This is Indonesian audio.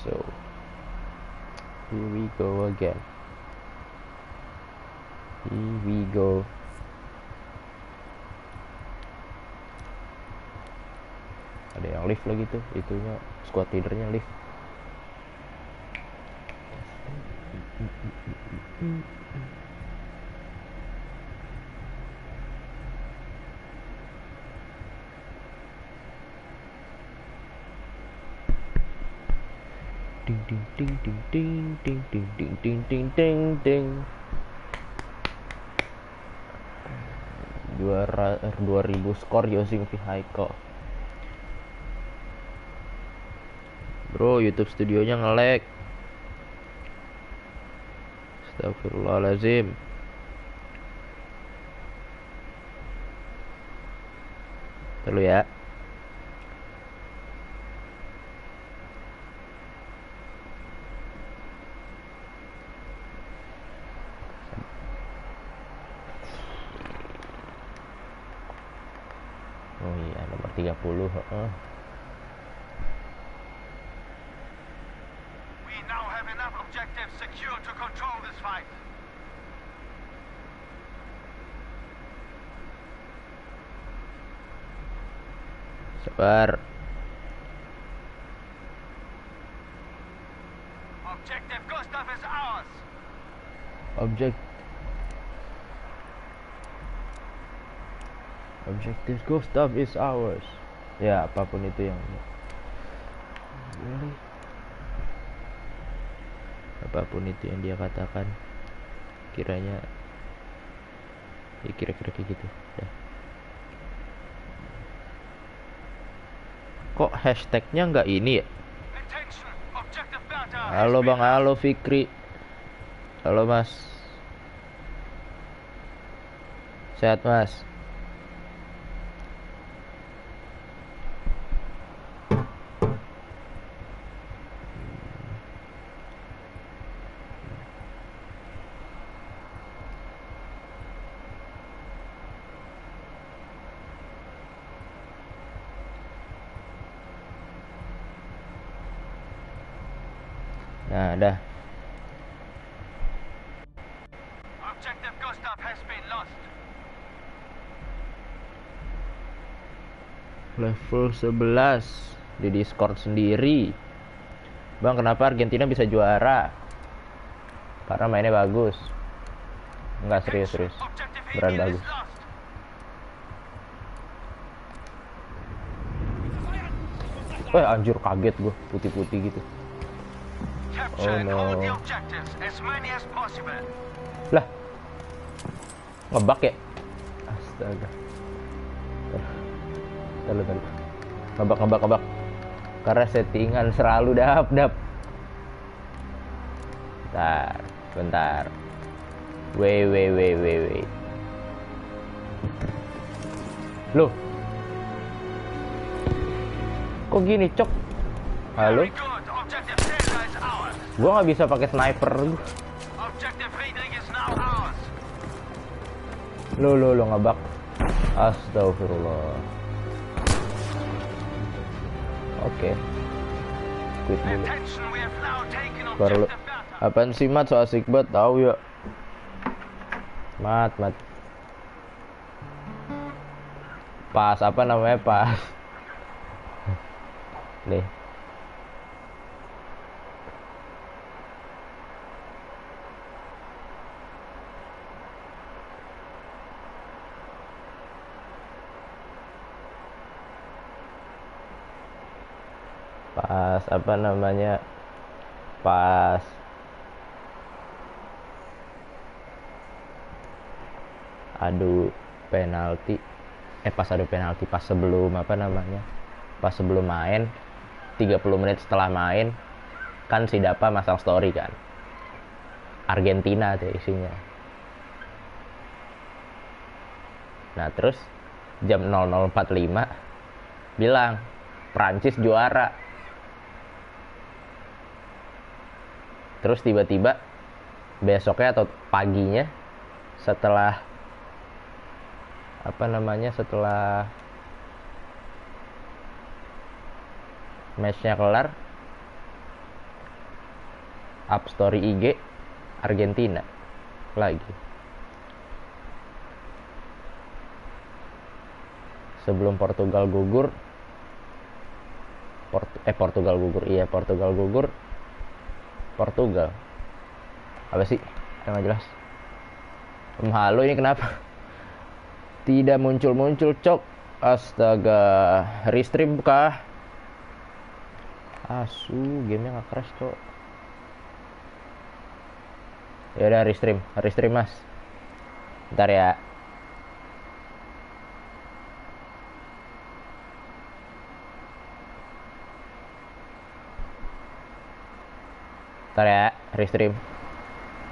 So here we go again. Here we go. Ada yang lift lagi tuh, itunya squad leadernya lift. Ding ding ding ding ding ding ding ding ding ding ding ding. 2000 skor using vehicle. Bro, YouTube studionya nge-lag. Astagfirullahaladzim. Dulu ya. Oh iya, nomor 30. We now have enough objectives secure to control this fight. Sabar. Objective Gustav is ours. Objective Gustav is ours. Ya, apapun itu yang really? Apapun itu yang dia katakan, kiranya ya kira-kira kayak gitu ya. Kok hashtagnya nggak ini ya? Attention, objective Bertha. Halo Bang, halo Fikri. Halo Mas. Sehat Mas? Nah, dah. Objective Gustav has been lost. Level 11 di Discord sendiri. Bang, kenapa Argentina bisa juara? Karena mainnya bagus. Enggak, serius. Objective Beran Emil is bagus. lost. Wah, anjir, kaget gue, putih-putih gitu. Capture and no. hold the objectives, as many as possible. Lah, ngebug ya? Astaga. Tahu. Ngebug. Karena settingan selalu dap. Bentar. Wait. Loh. Kok gini, Cok? Halo? Very good. Objective Caesar is ours. Gua nggak bisa pakai sniper. Objective Friedrich is now ours. Lo ngebug. Astagfirullah. Oke. Quit dulu. Attention, we have now taken Baru objective Bertha. apaan sih Mat, so asik banget tahu ya. Mat. Pas apa namanya pas. Nih. Pas apa namanya? Pas adu penalti. Pas adu penalti, pas sebelum apa namanya? Pas sebelum main 30 menit setelah main kan si Dapa masang story kan. Argentina tuh isinya. Nah, terus jam 00.45 bilang Prancis juara. Terus tiba-tiba besoknya atau paginya setelah apa namanya, setelah matchnya kelar, up story IG Argentina lagi. Sebelum Portugal gugur, Portugal gugur, iya Portugal gugur. Portugal apa sih? Nggak jelas. Halo, ini kenapa tidak muncul cok? Astaga, restream kah? Asu, gamenya nggak crash cok. Ya udah, restream mas. Ntar ya. Ntar ya, restream.